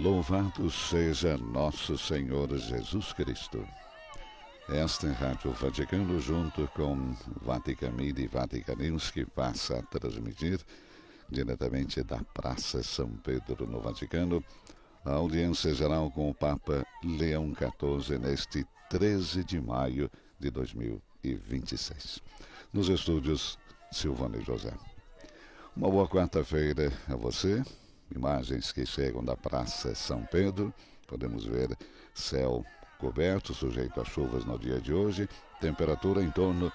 Louvado seja nosso Senhor Jesus Cristo. Esta é a Rádio Vaticano, junto com Vatican Media e Vatican News, que passa a transmitir diretamente da Praça São Pedro, no Vaticano, a audiência geral com o Papa Leão XIV neste 13 de maio de 2026. Nos estúdios, Silvano e José. Uma boa quarta-feira a você. Imagens que chegam da Praça São Pedro. Podemos ver céu coberto, sujeito a chuvas no dia de hoje. Temperatura em torno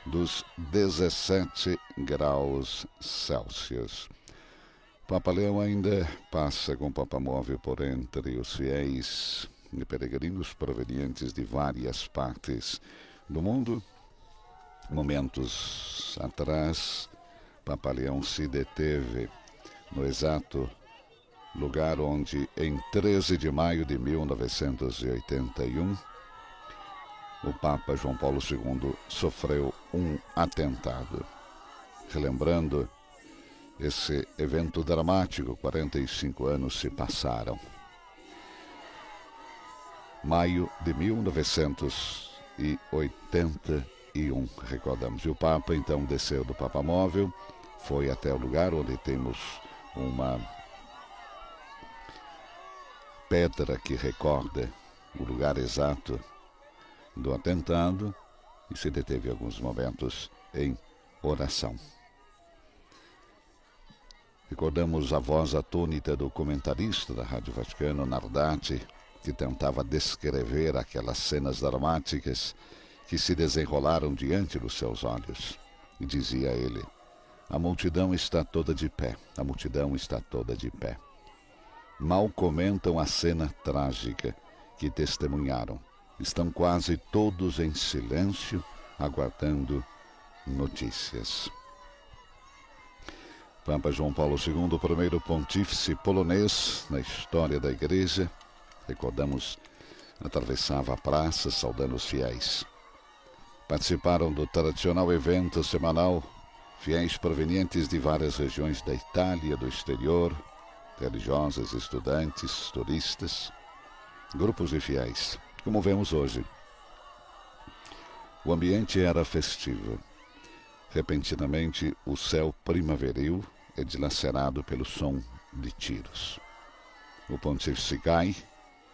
dos 17 graus Celsius. Papa Leão ainda passa com o papamóvel por entre os fiéis e peregrinos provenientes de várias partes do mundo. Momentos atrás, Papa Leão se deteve no exato lugar onde, em 13 de maio de 1981, o Papa João Paulo II sofreu um atentado. Relembrando esse evento dramático, 45 anos se passaram. Maio de 1981, recordamos. E o Papa então desceu do papamóvel, foi até o lugar onde temos uma pedra que recorda o lugar exato do atentado e se deteve alguns momentos em oração. Recordamos a voz atônita do comentarista da Rádio Vaticano, Nardati, que tentava descrever aquelas cenas dramáticas que se desenrolaram diante dos seus olhos. E dizia ele: a multidão está toda de pé, a multidão está toda de pé. Mal comentam a cena trágica que testemunharam. Estão quase todos em silêncio, aguardando notícias. Papa João Paulo II, o primeiro pontífice polonês na história da Igreja, recordamos, atravessava a praça saudando os fiéis. Participaram do tradicional evento semanal fiéis provenientes de várias regiões da Itália, do exterior, religiosas, estudantes, turistas, grupos de fiéis, como vemos hoje. O ambiente era festivo. Repentinamente, o céu primaveril é dilacerado pelo som de tiros. O pontífice cai,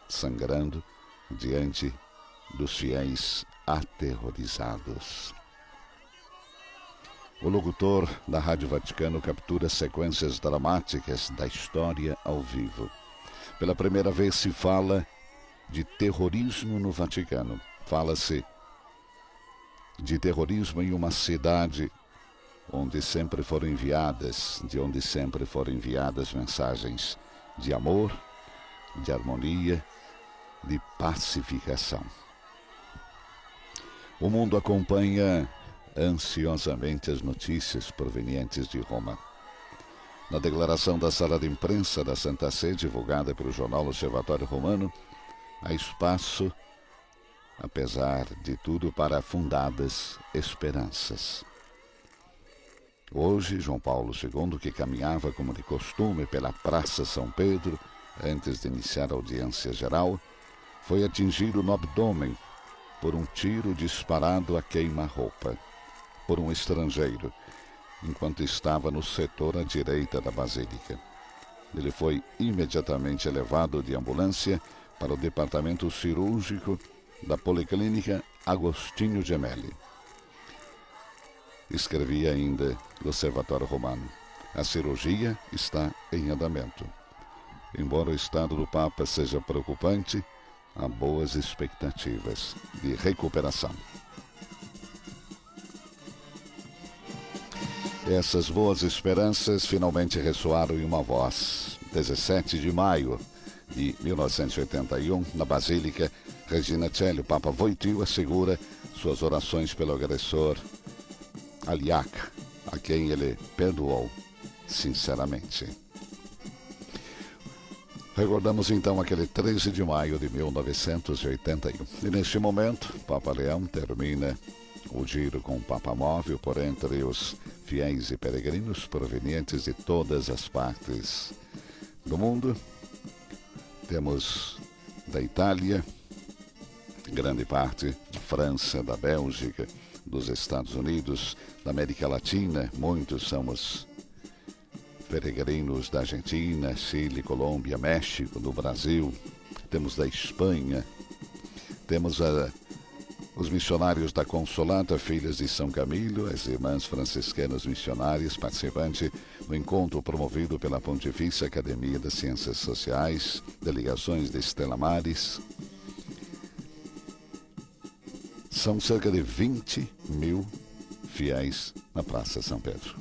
sangrando, diante dos fiéis aterrorizados. O locutor da Rádio Vaticano captura sequências dramáticas da história ao vivo. Pela primeira vez se fala de terrorismo no Vaticano. Fala-se de terrorismo em uma cidade de onde sempre foram enviadas mensagens de amor, de harmonia, de pacificação. O mundo acompanha ansiosamente as notícias provenientes de Roma. Na declaração da sala de imprensa da Santa Sé, divulgada pelo jornal Observatório Romano, há espaço, apesar de tudo, para fundadas esperanças. Hoje, João Paulo II, que caminhava como de costume pela Praça São Pedro, antes de iniciar a audiência geral, foi atingido no abdômen por um tiro disparado a queima-roupa por um estrangeiro, enquanto estava no setor à direita da Basílica. Ele foi imediatamente levado de ambulância para o departamento cirúrgico da Policlínica Agostinho Gemelli. Escrevia ainda do Observatório Romano: a cirurgia está em andamento. Embora o estado do Papa seja preocupante, há boas expectativas de recuperação. Essas boas esperanças finalmente ressoaram em uma voz. 17 de maio de 1981, na Basílica Regina Coeli, o Papa Wojtyła assegura suas orações pelo agressor Aliak, a quem ele perdoou sinceramente. Recordamos então aquele 13 de maio de 1981. E neste momento, Papa Leão termina o giro com o papamóvel por entre os fiéis e peregrinos provenientes de todas as partes do mundo. Temos da Itália, grande parte, da França, da Bélgica, dos Estados Unidos, da América Latina, muitos são os peregrinos da Argentina, Chile, Colômbia, México, do Brasil. Temos da Espanha, temos os missionários da Consolata, Filhas de São Camilo, as irmãs franciscanas missionárias, participante do encontro promovido pela Pontifícia Academia das Ciências Sociais, delegações de Stella Maris. São cerca de 20 mil fiéis na Praça São Pedro.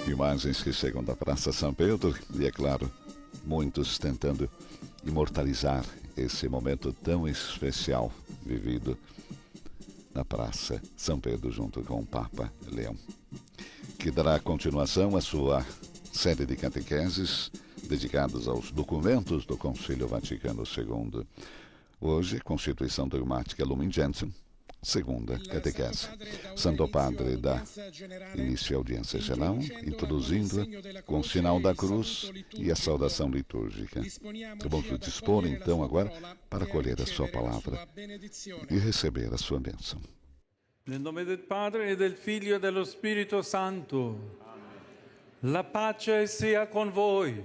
Imagens que chegam da Praça São Pedro e, é claro, muitos tentando imortalizar esse momento tão especial vivido na Praça São Pedro junto com o Papa Leão, que dará continuação à sua série de catequeses dedicadas aos documentos do Concílio Vaticano II. Hoje, Constituição Dogmática Lumen Gentium, segunda catequese. Santo Padre dá início à audiência geral, introduzindo-a com o sinal da cruz e a saudação litúrgica. Vamos dispor então agora para acolher a sua palavra e receber a sua bênção. Nel nome del Padre e del Figlio e dello Spirito Santo. La pace sia con voi.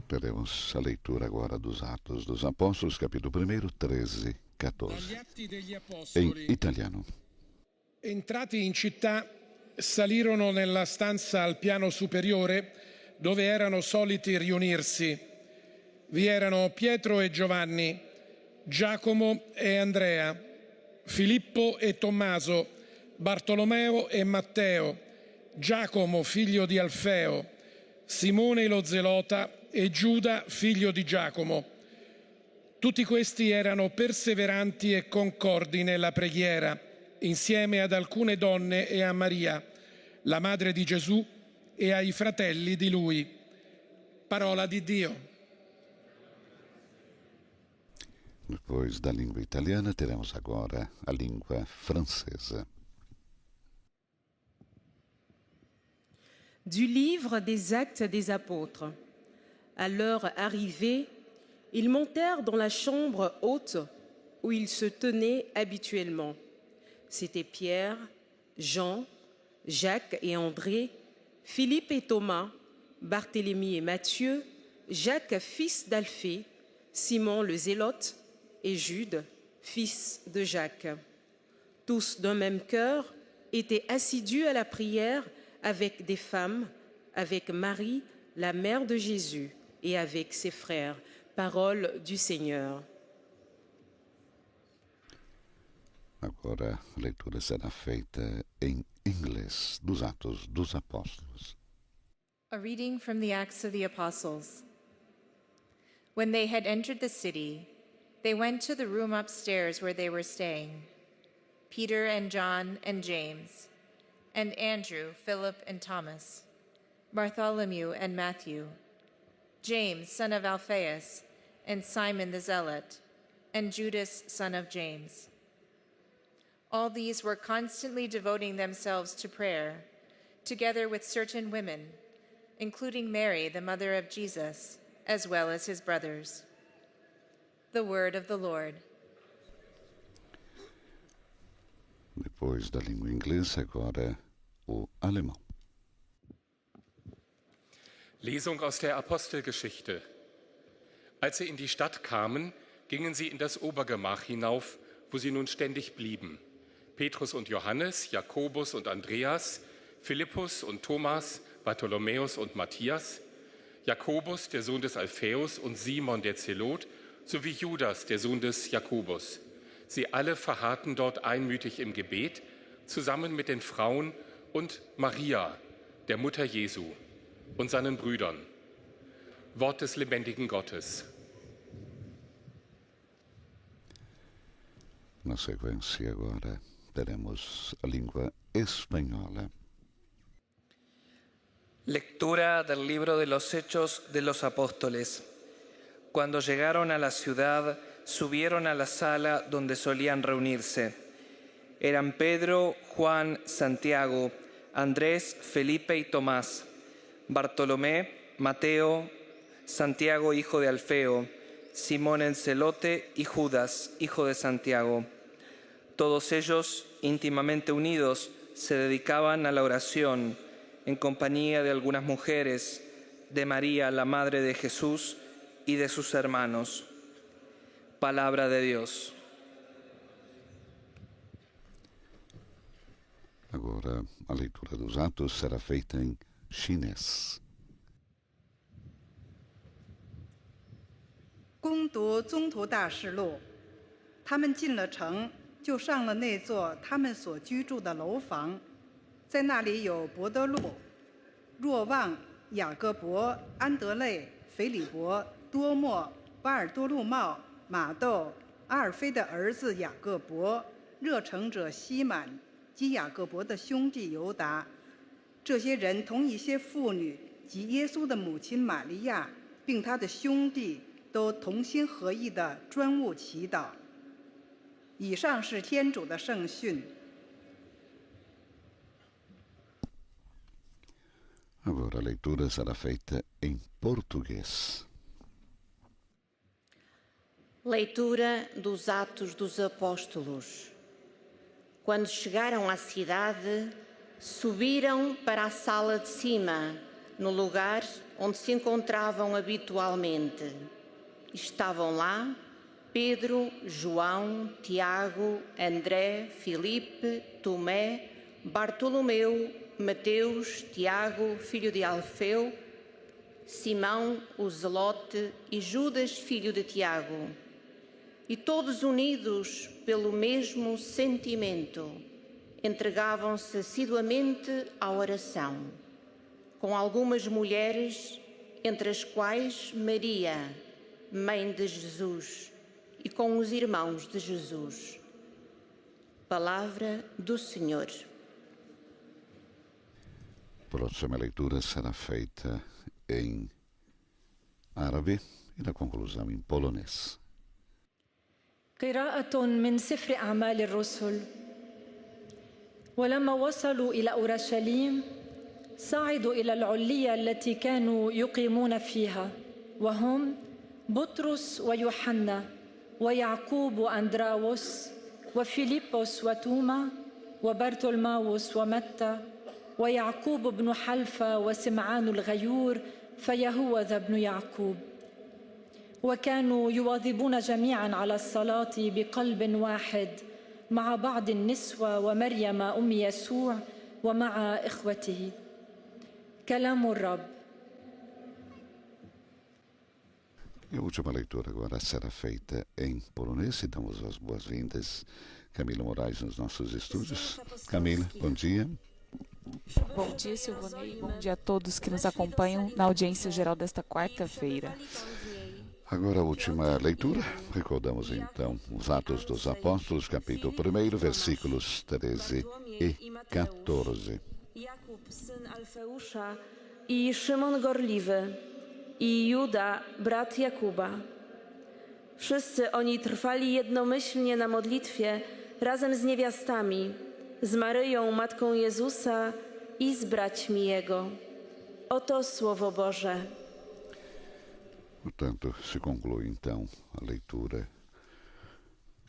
Teremos a leitura agora dos Atos dos Apóstolos, capítulo 1, 13, 14. Em italiano. Entrati in città, salirono nella stanza al piano superiore dove erano soliti riunirsi. Vi erano Pietro e Giovanni, Giacomo e Andrea, Filippo e Tommaso, Bartolomeo e Matteo, Giacomo figlio di Alfeo, Simone lo Zelota e Giuda figlio di Giacomo. Tutti questi erano perseveranti e concordi nella preghiera, insieme ad alcune donne e a Maria, la madre di Gesù, e ai fratelli di lui. Parola di Dio. Depois da língua italiana, teremos agora a língua francesa. Du livre des Actes des Apôtres. À leur arrivée, ils montèrent dans la chambre haute où ils se tenaient habituellement. C'étaient Pierre, Jean, Jacques et André, Philippe et Thomas, Barthélemy et Matthieu, Jacques, fils d'Alphée, Simon le Zélote et Jude, fils de Jacques. Tous d'un même cœur étaient assidus à la prière avec des femmes, avec Marie, la mère de Jésus, et avec ses frères. Parole du Senhor. Agora a leitura será feita em inglês dos Atos dos Apóstolos. A reading from the Acts of the Apostles. When they had entered the city, they went to the room upstairs where they were staying. Peter and John and James, and Andrew, Philip and Thomas, Bartholomew and Matthew, James, son of Alphaeus, and Simon the Zealot, and Judas, son of James. All these were constantly devoting themselves to prayer, together with certain women, including Mary, the mother of Jesus, as well as his brothers. The word of the Lord. Depois da língua inglesa, agora o alemão. Lesung aus der Apostelgeschichte. Als sie in die Stadt kamen, gingen sie in das Obergemach hinauf, wo sie nun ständig blieben. Petrus und Johannes, Jakobus und Andreas, Philippus und Thomas, Bartholomäus und Matthias, Jakobus, der Sohn des Alphaeus, und Simon der Zelot, sowie Judas, der Sohn des Jakobus. Sie alle verharrten dort einmütig im Gebet, zusammen mit den Frauen und Maria, der Mutter Jesu, und seinen Brüdern. Wort des lebendigen Gottes. Na sequência agora teremos a língua espanhola. Lectura del libro de los Hechos de los Apóstoles. Cuando llegaron a la ciudad, subieron a la sala donde solían reunirse. eran Pedro, Juan, Santiago, Andrés, Felipe y Tomás, Bartolomé, Mateo, Santiago, hijo de Alfeo, Simón el Celote y Judas, hijo de Santiago. Todos ellos, íntimamente unidos, se dedicaban a la oración en compañía de algunas mujeres, de María, la madre de Jesús, y de sus hermanos. Palabra de Dios. Agora, a leitura dos Atos será feita em chinês. 攻读宗徒大事录，他们进了城，就上了那座他们所居住的楼房，在那里有伯多禄、若望、雅各伯、安德肋、腓利伯、多默、巴尔多禄茂、马窦、阿尔菲的儿子雅各伯、热诚者西满及雅各伯的兄弟犹达。这些人同一些妇女及耶稣的母亲玛利亚，并他的兄弟，都同心合意地专务祈祷。以上是天主的圣训。 Agora a leitura será feita em português. Leitura dos Atos dos Apóstolos. Quando chegaram à cidade, subiram para a sala de cima, no lugar onde se encontravam habitualmente. Estavam lá Pedro, João, Tiago, André, Filipe, Tomé, Bartolomeu, Mateus, Tiago, filho de Alfeu, Simão, o Zelote e Judas, filho de Tiago. E todos unidos pelo mesmo sentimento, entregavam-se assiduamente à oração, com algumas mulheres, entre as quais Maria, mãe de Jesus, e com os irmãos de Jesus. Palavra do Senhor. A próxima leitura será feita em árabe e na conclusão em polonês. قراءة من سفر أعمال الرسل. ولما وصلوا إلى أورشليم صعدوا إلى العلية التي كانوا يقيمون فيها، وهم بطرس ويوحنا ويعقوب وأندراوس وفيلبس وتوما وبرتولماوس ومتى ويعقوب بن حلفة وسمعان الغيور فيهوذا بن يعقوب. وكانوا يواظبون جميعا على الصلاة بقلب واحد مع بعض النسوة ومريم أم يسوع ومع إخوته. كلام الرب. E a última leitura agora será feita em polonês e damos as boas-vindas Camila Moraes nos nossos estúdios. Camila, bom dia. Bom dia, Silvonei. Bom dia a todos que nos acompanham na audiência geral desta quarta-feira. Agora a última leitura. Recordamos então os Atos dos Apóstolos, capítulo 1, versículos 13 e 14. Jakub, syn Alfeusza i Szymon Gorliwy i Juda, brat Jakuba. Wszyscy oni trwali jednomyślnie na modlitwie razem z niewiastami, z Maryją, matką Jezusa i z braćmi Jego. Oto Słowo Boże. Portanto, se conclui então a leitura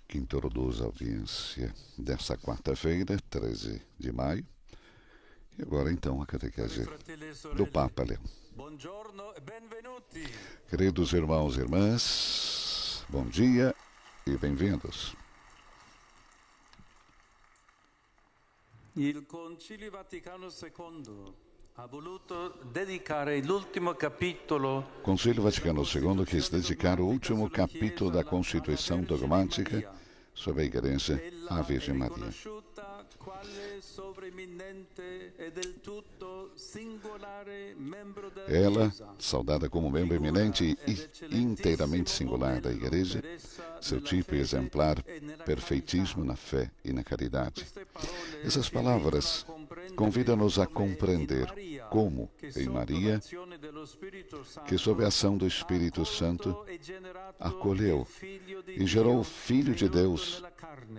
que introduz a audiência desta quarta-feira, 13 de maio. E agora então a catequese do Papa Leão. Queridos irmãos e irmãs, bom dia e bem-vindos. Il Concilio Vaticano II ha voluto dedicare l'ultimo capitolo. Concílio Vaticano II quis dedicar o último capítulo da Constituição dogmática sobre a Igreja à Virgem Maria. Ela, saudada como membro eminente e inteiramente singular da Igreja, seu tipo exemplar, perfeitismo na fé e na caridade. Essas palavras convida-nos a compreender como, em Maria, que sob a ação do Espírito Santo, acolheu e gerou o Filho de Deus,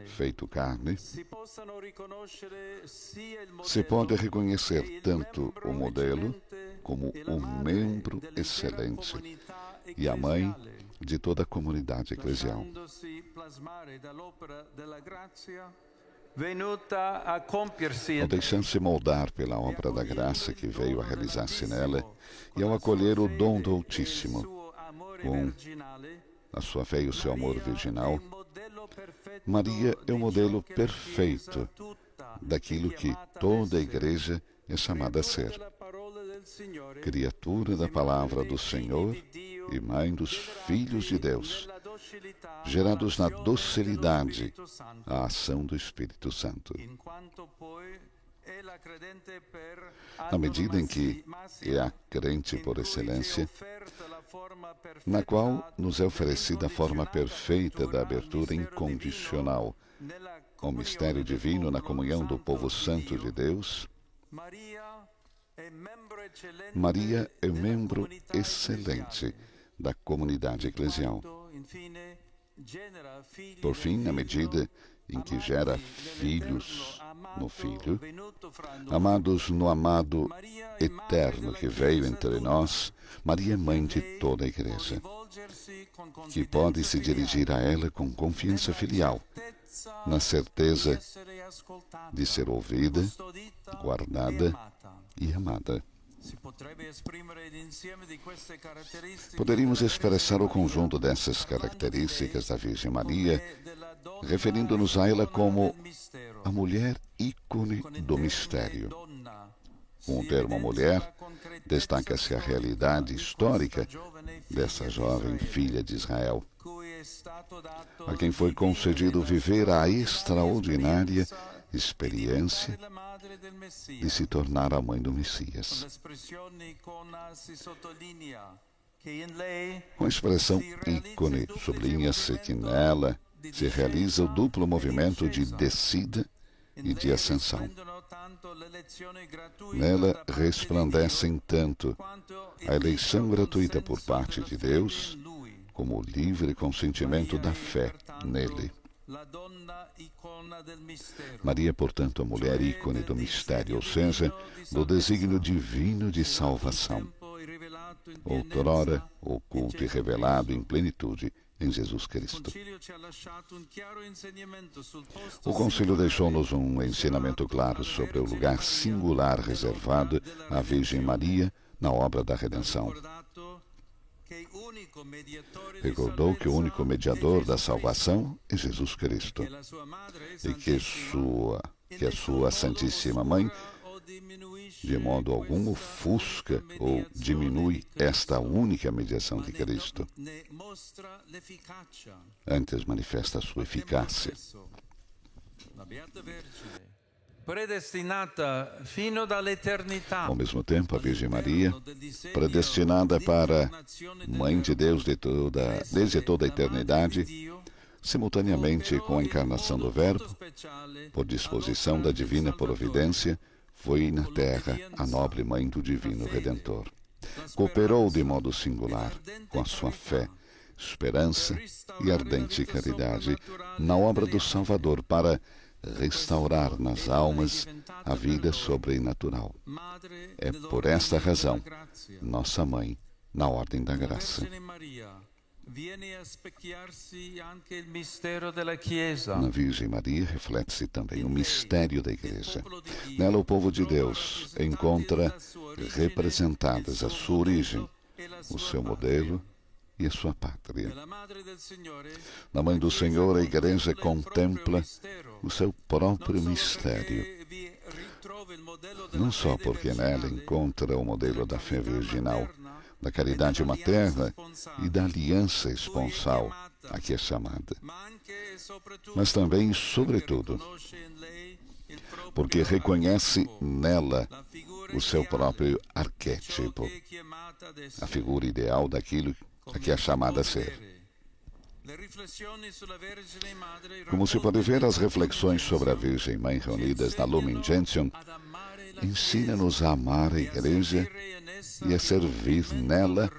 feito carne, se pode reconhecer tanto o modelo como o membro excelente e a mãe de toda a comunidade eclesial. Ao deixar-se moldar pela obra da graça que veio a realizar-se nela, e ao acolher o dom do Altíssimo, com a sua fé e o seu amor virginal, Maria é o modelo perfeito daquilo que toda a Igreja é chamada a ser. Criatura da palavra do Senhor e mãe dos filhos de Deus, gerados na docilidade à ação do Espírito Santo. Na medida em que é a crente por excelência, na qual nos é oferecida a forma perfeita da abertura incondicional ao mistério divino na comunhão do povo santo de Deus, Maria é membro excelente da comunidade eclesial. Por fim, na medida em que gera filhos no Filho, amados no amado eterno que veio entre nós, Maria é mãe de toda a Igreja, que pode se dirigir a ela com confiança filial, na certeza de ser ouvida, guardada e amada. Poderíamos expressar o conjunto dessas características da Virgem Maria, referindo-nos a ela como a mulher ícone do mistério. Com o termo mulher, destaca-se a realidade histórica dessa jovem filha de Israel, a quem foi concedido viver a extraordinária experiência de se tornar a mãe do Messias. Com a expressão ícone, sublinha-se que nela se realiza o duplo movimento de descida e de ascensão. Nela resplandecem tanto a eleição gratuita por parte de Deus, como o livre consentimento da fé nele. Maria, portanto, a mulher ícone do mistério, ou seja, do desígnio divino de salvação, outrora oculto e revelado em plenitude em Jesus Cristo. O Concílio deixou-nos um ensinamento claro sobre o lugar singular reservado à Virgem Maria na obra da redenção. Recordou que o único mediador da salvação é Jesus Cristo e que a sua Santíssima Mãe, de modo algum, ofusca ou diminui esta única mediação de Cristo. Antes manifesta a sua eficácia. Ao mesmo tempo, a Virgem Maria, predestinada para Mãe de Deus desde toda a eternidade, simultaneamente com a encarnação do Verbo, por disposição da divina providência, foi na terra a nobre Mãe do Divino Redentor. Cooperou de modo singular com a sua fé, esperança e ardente caridade na obra do Salvador para restaurar nas almas a vida sobrenatural. É por esta razão, nossa Mãe, na ordem da graça. Na Virgem Maria reflete-se também o mistério da Igreja. Nela o povo de Deus encontra representadas a sua origem, o seu modelo e a sua pátria. Na Mãe do Senhor, a Igreja contempla o seu próprio mistério, não só porque nela encontra o modelo da fé virginal, da caridade materna e da aliança esponsal a que é chamada, mas também e sobretudo porque reconhece nela o seu próprio arquétipo, a figura ideal daquilo a que é chamada a ser. Como se pode ver, as reflexões sobre a Virgem Mãe reunidas na Lumen Gentium ensina-nos a amar a Igreja e a servir nela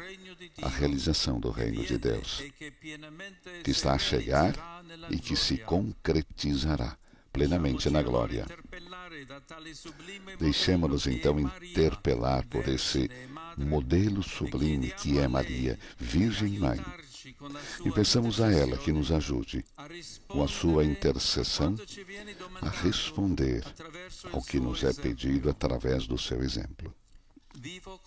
a realização do reino de Deus, que está a chegar e que se concretizará plenamente na glória. Deixemos-nos então interpelar por esse modelo sublime que é Maria, Virgem Mãe, e peçamos a ela que nos ajude, com a sua intercessão, a responder ao que nos é pedido através do seu exemplo. Vivo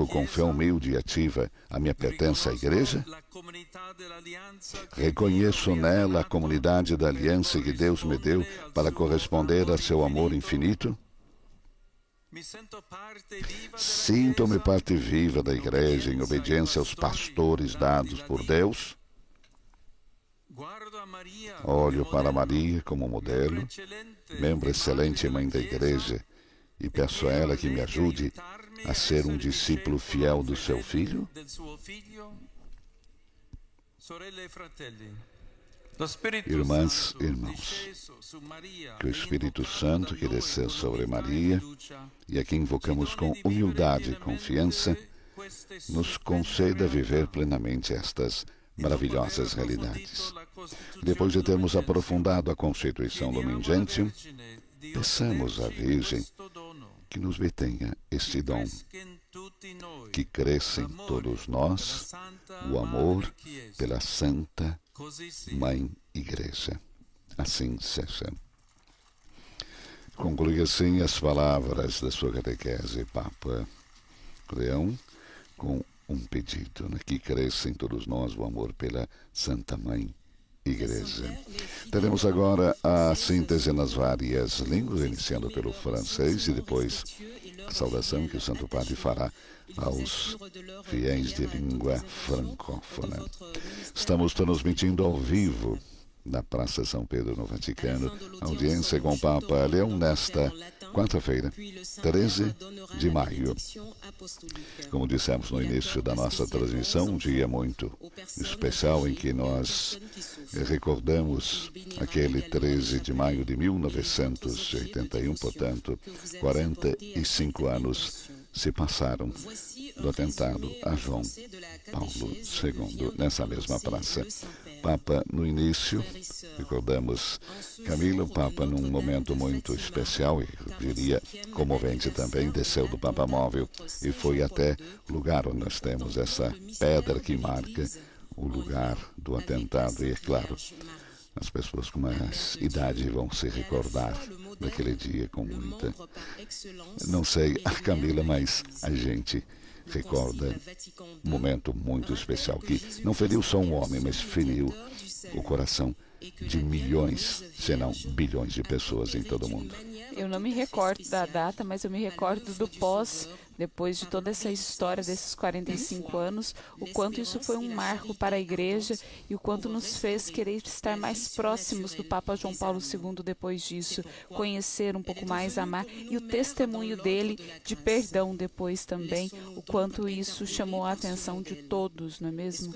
com fé humilde e ativa a minha pertença à Igreja. Reconheço nela a comunidade da aliança que Deus me deu para corresponder a seu amor infinito. Sinto-me parte viva da Igreja em obediência aos pastores dados por Deus. Olho para Maria como modelo, membro excelente e mãe da Igreja, e peço a ela que me ajude a ser um discípulo fiel do seu Filho. Irmãs e irmãos, que o Espírito Santo que desceu sobre Maria e a quem invocamos com humildade e confiança, nos conceda viver plenamente estas maravilhosas realidades. Depois de termos aprofundado a constituição Lumen Gentium, peçamos à Virgem que nos detenha este dom, que cresça em todos nós o amor pela Santa Mãe Igreja. Assim seja. Conclui assim as palavras da sua catequese, Papa Leão, com um pedido, que cresça em todos nós o amor pela Santa Mãe Igreja. Teremos agora a síntese nas várias línguas, iniciando pelo francês e depois a saudação que o Santo Padre fará aos fiéis de língua francófona. Estamos transmitindo ao vivo na Praça São Pedro, no Vaticano, audiência com o Papa Leão nesta quarta-feira, 13 de maio. Como dissemos no início da nossa transmissão, um dia muito especial em que nós recordamos aquele 13 de maio de 1981, portanto, 45 anos se passaram do atentado a João Paulo II, nessa mesma praça. Papa, no início, recordamos Camilo, Papa, num momento muito especial, e eu diria comovente também, desceu do Papa Móvel e foi até o lugar onde nós temos essa pedra que marca o lugar do atentado. E, é claro, as pessoas com mais idade vão se recordar daquele dia com muita... Não sei a Camila, mas a gente recorda um momento muito especial que não feriu só um homem, mas feriu o coração de milhões, se não bilhões de pessoas em todo o mundo. Eu não me recordo da data, mas eu me recordo do pós, depois de toda essa história desses 45 anos, o quanto isso foi um marco para a Igreja e o quanto nos fez querer estar mais próximos do Papa João Paulo II depois disso, conhecer um pouco mais, amar, e o testemunho dele de perdão depois também, o quanto isso chamou a atenção de todos, não é mesmo?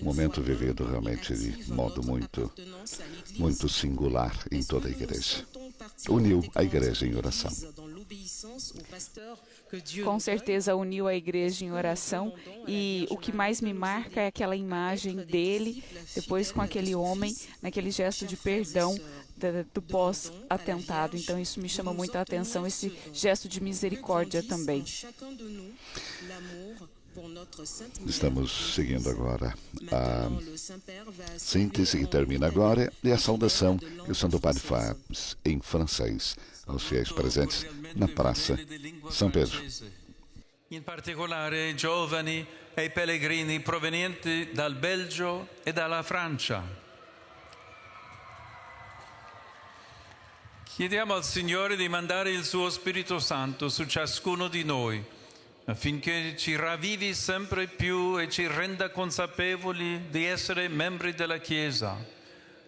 Um momento vivido realmente de modo muito singular em toda a Igreja. Uniu a Igreja em oração. Com certeza uniu a Igreja em oração, e o que mais me marca é aquela imagem dele, depois com aquele homem, naquele gesto de perdão do pós-atentado. Então isso me chama muito a atenção, esse gesto de misericórdia também. Estamos seguindo agora a síntese que termina agora e a saudação que o Santo Padre faz em francês aos fiéis presentes na Praça São Pedro. In particolare giovani e pellegrini provenienti dal Belgio e dalla Francia. Chiediamo al Signore di mandare il suo Spirito Santo su ciascuno di noi, affinché ci ravvivi sempre più e ci renda consapevoli di essere membri della Chiesa,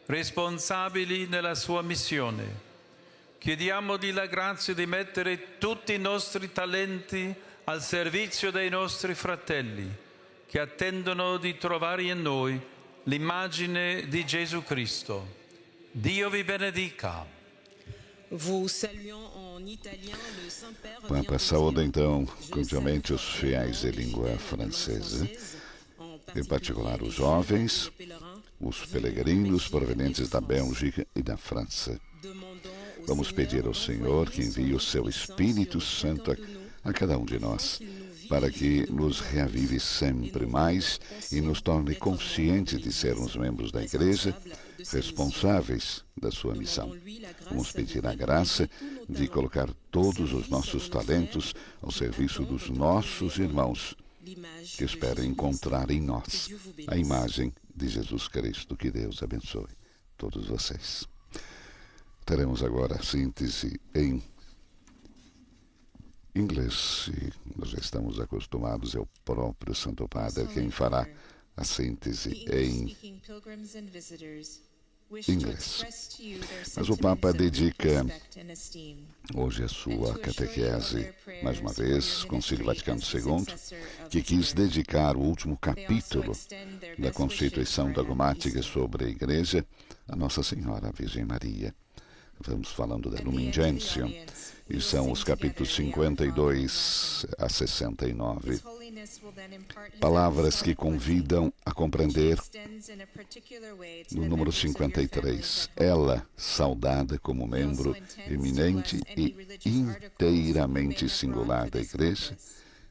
responsabili nella sua missione. Chiediamogli la grazia di mettere tutti i nostri talenti al servizio dei nostri fratelli, che attendono di trovare in noi l'immagine di Gesù Cristo. Dio vi benedica. O Papa saúda então cordialmente os fiéis de língua francesa, em particular os jovens, os peregrinos provenientes da Bélgica e da França. Vamos pedir ao Senhor que envie o seu Espírito Santo a cada um de nós, para que nos reavive sempre mais e nos torne conscientes de sermos membros da Igreja, responsáveis da sua missão. Vamos pedir a graça de colocar todos os nossos talentos ao serviço dos nossos irmãos, que esperam encontrar em nós a imagem de Jesus Cristo. Que Deus abençoe todos vocês. Teremos agora a síntese em inglês, e nós já estamos acostumados, é o próprio Santo Padre quem fará a síntese em inglês. Mas o Papa dedica hoje a sua catequese, mais uma vez, Concílio Vaticano II, que quis dedicar o último capítulo da Constituição Dogmática sobre a Igreja a Nossa Senhora, a Virgem Maria. Vamos falando da Lumen Gentium, e são os capítulos 52 a 69. Palavras que convidam a compreender no número 53. Ela, saudada como membro eminente e inteiramente singular da Igreja,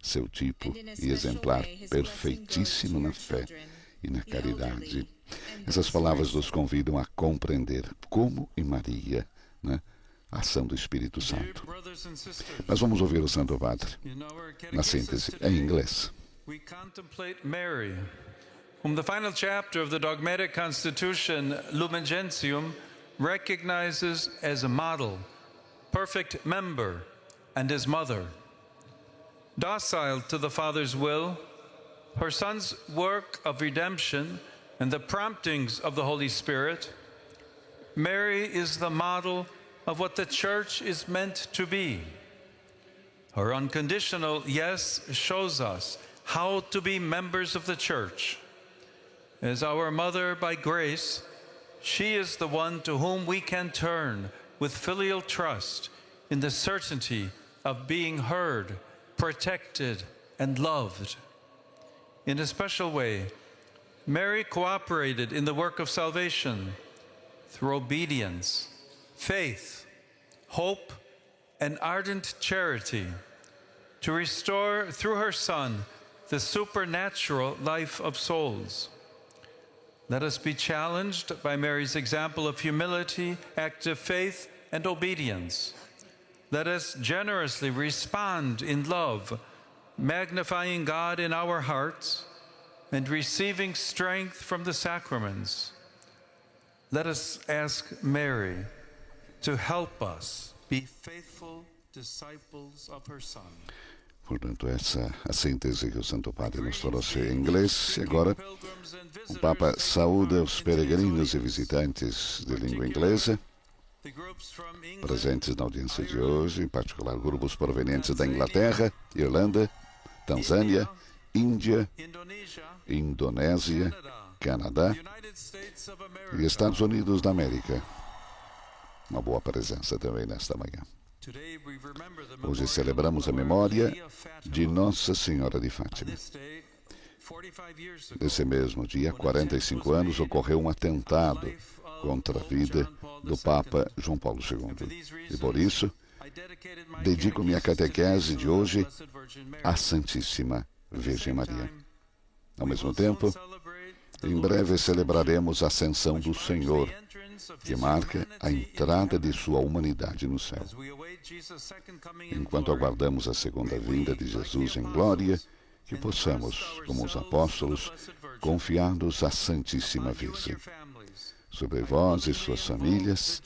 seu tipo e exemplar perfeitíssimo na fé e na caridade. Essas palavras nos convidam a compreender como em Maria, a ação do Espírito Santo. Mas vamos ouvir o Santo Padre na síntese em inglês. We contemplate Mary, whom the final chapter of the dogmatic constitution Lumen Gentium recognizes as a model, perfect member, and as mother. Docile to the Father's will, her Son's work of redemption, and the promptings of the Holy Spirit, Mary is the model of what the Church is meant to be. Her unconditional yes shows us how to be members of the Church. As our mother by grace, she is the one to whom we can turn with filial trust in the certainty of being heard, protected, and loved. In a special way, Mary cooperated in the work of salvation through obedience, faith, hope, and ardent charity to restore through her Son the supernatural life of souls. Let us be challenged by Mary's example of humility, active faith, and obedience. Let us generously respond in love, magnifying God in our hearts and receiving strength from the sacraments. Let us ask Mary to help us be faithful disciples of her Son. Portanto, essa é a síntese que o Santo Padre nos trouxe em inglês. E agora, o Papa saúda os peregrinos e visitantes de língua inglesa presentes na audiência de hoje, em particular grupos provenientes da Inglaterra, Irlanda, Tanzânia, Índia, Indonésia, Canadá e Estados Unidos da América. Uma boa presença também nesta manhã. Hoje celebramos a memória de Nossa Senhora de Fátima. Nesse mesmo dia, há 45 anos, ocorreu um atentado contra a vida do Papa João Paulo II. E por isso, dedico minha catequese de hoje à Santíssima Virgem Maria. Ao mesmo tempo, em breve celebraremos a Ascensão do Senhor, que marca a entrada de sua humanidade no céu. Enquanto aguardamos a segunda vinda de Jesus em glória, que possamos, como os apóstolos, confiar-nos à Santíssima Virgem. Sobre vós e suas famílias,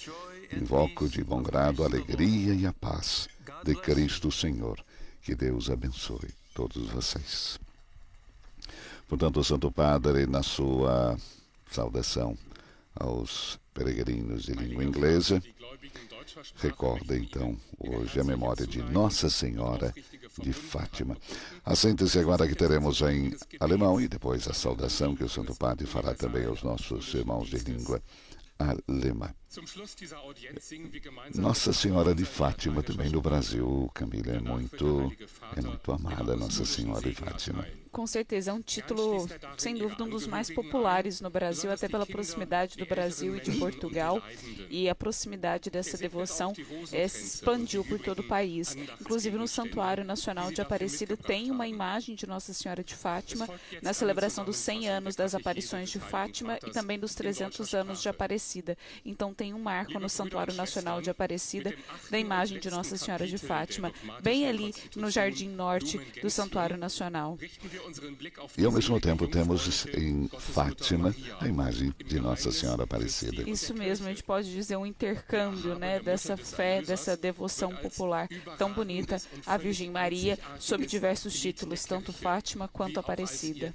invoco de bom grado a alegria e a paz de Cristo Senhor. Que Deus abençoe todos vocês. Portanto, o Santo Padre, na sua saudação aos peregrinos de língua inglesa, recorda então hoje a memória de Nossa Senhora de Fátima. A síntese agora que teremos em alemão e depois a saudação que o Santo Padre fará também aos nossos irmãos de língua alemã. Nossa Senhora de Fátima também no Brasil, Camila, é muito amada, Nossa Senhora de Fátima. Com certeza, é um título, sem dúvida, um dos mais populares no Brasil, até pela proximidade do Brasil e de Portugal, e a proximidade dessa devoção se expandiu por todo o país. Inclusive, no Santuário Nacional de Aparecida tem uma imagem de Nossa Senhora de Fátima, na celebração dos 100 anos das aparições de Fátima e também dos 300 anos de Aparecida. Então, tem um marco no Santuário Nacional de Aparecida da imagem de Nossa Senhora de Fátima, bem ali no Jardim Norte do Santuário Nacional. E ao mesmo tempo temos em Fátima a imagem de Nossa Senhora Aparecida. Isso mesmo, a gente pode dizer um intercâmbio, né, dessa fé, dessa devoção popular tão bonita à Virgem Maria, sob diversos títulos, tanto Fátima quanto Aparecida.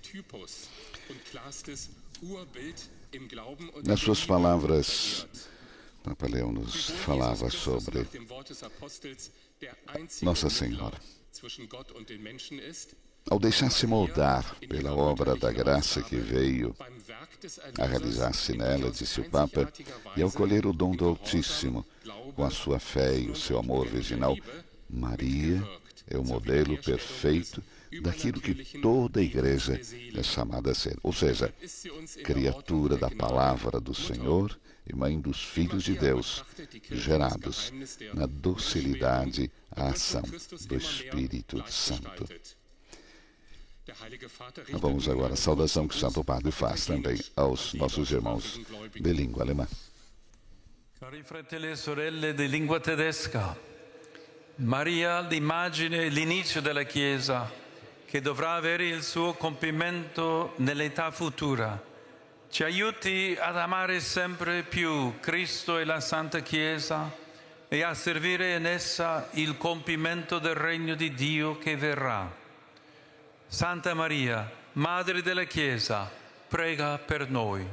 Nas suas palavras, Papa Leão nos falava sobre Nossa Senhora. Ao deixar-se moldar pela obra da graça que veio a realizar-se nela, disse o Papa, e ao colher o dom do Altíssimo, com a sua fé e o seu amor virginal, Maria é o modelo perfeito daquilo que toda a Igreja é chamada a ser, ou seja, criatura da palavra do Senhor e mãe dos filhos de Deus, gerados na docilidade à ação do Espírito Santo. Vamos agora à saudação que o Santo Padre faz também aos nossos irmãos de língua alemã. Cari fratelli e sorelle di lingua tedesca, Maria, l'immagine e l'inizio della Chiesa, che dovrà avere il suo compimento nell'età futura, ci aiuti ad amare sempre più Cristo e la Santa Chiesa e a servire in essa il compimento del regno di Dio che verrà. Santa Maria, Madre della Chiesa, prega per noi.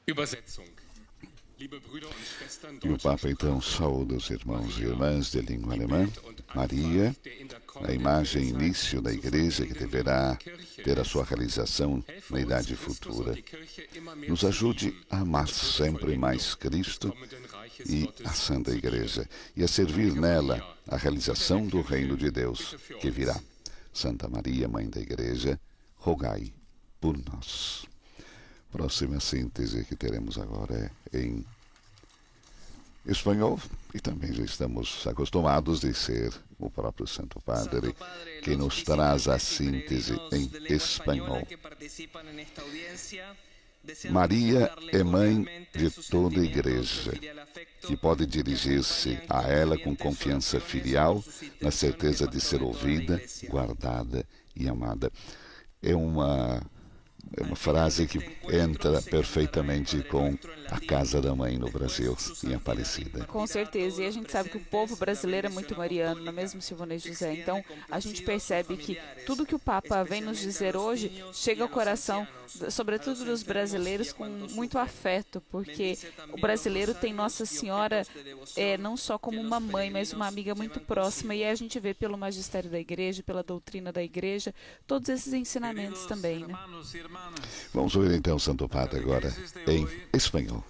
E o Papa então saúda os irmãos e irmãs de língua alemã. Maria, a imagem início da Igreja que deverá ter a sua realização na idade futura. Nos ajude a amar sempre mais Cristo e a Santa Igreja, e a servir nela a realização do reino de Deus que virá. Santa Maria, Mãe da Igreja, rogai por nós. Próxima síntese que teremos agora é em espanhol, e também já estamos acostumados de ser o próprio Santo Padre que nos traz a síntese em espanhol. Maria é mãe de toda a Igreja, que pode dirigir-se a ela com confiança filial, na certeza de ser ouvida, guardada e amada. É uma frase que entra perfeitamente com a Casa da Mãe no Brasil, em Aparecida. Com certeza, e a gente sabe que o povo brasileiro é muito mariano, não é mesmo, Silvanês José? Então, a gente percebe que tudo que o Papa vem nos dizer hoje chega ao coração, sobretudo dos brasileiros, com muito afeto, porque o brasileiro tem Nossa Senhora não só como uma mãe, mas uma amiga muito próxima, e a gente vê pelo magistério da Igreja, pela doutrina da Igreja, todos esses ensinamentos também, né? Vamos ouvir então o Santo Padre agora em espanhol.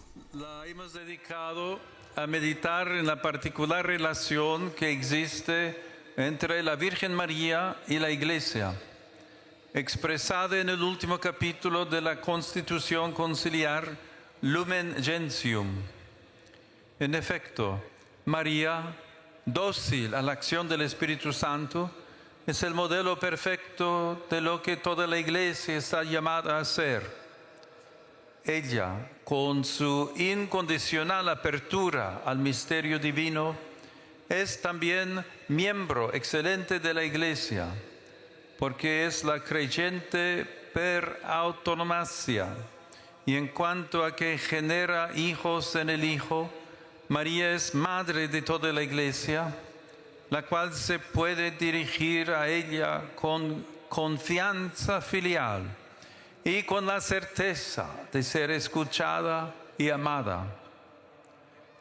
Hemos dedicado a meditar en la particular relación que existe entre la Virgen María y la Iglesia, expresada en el último capítulo de la Constitución Conciliar Lumen Gentium. En efecto, María, dócil a la acción del Espíritu Santo, es el modelo perfecto de lo que toda la Iglesia está llamada a ser. Ella, con su incondicional apertura al misterio divino, es también miembro excelente de la Iglesia, porque es la creyente per autonomacia, y en cuanto a que genera hijos en el Hijo, María es madre de toda la Iglesia, la cual se puede dirigir a ella con confianza filial y con la certeza de ser escuchada y amada.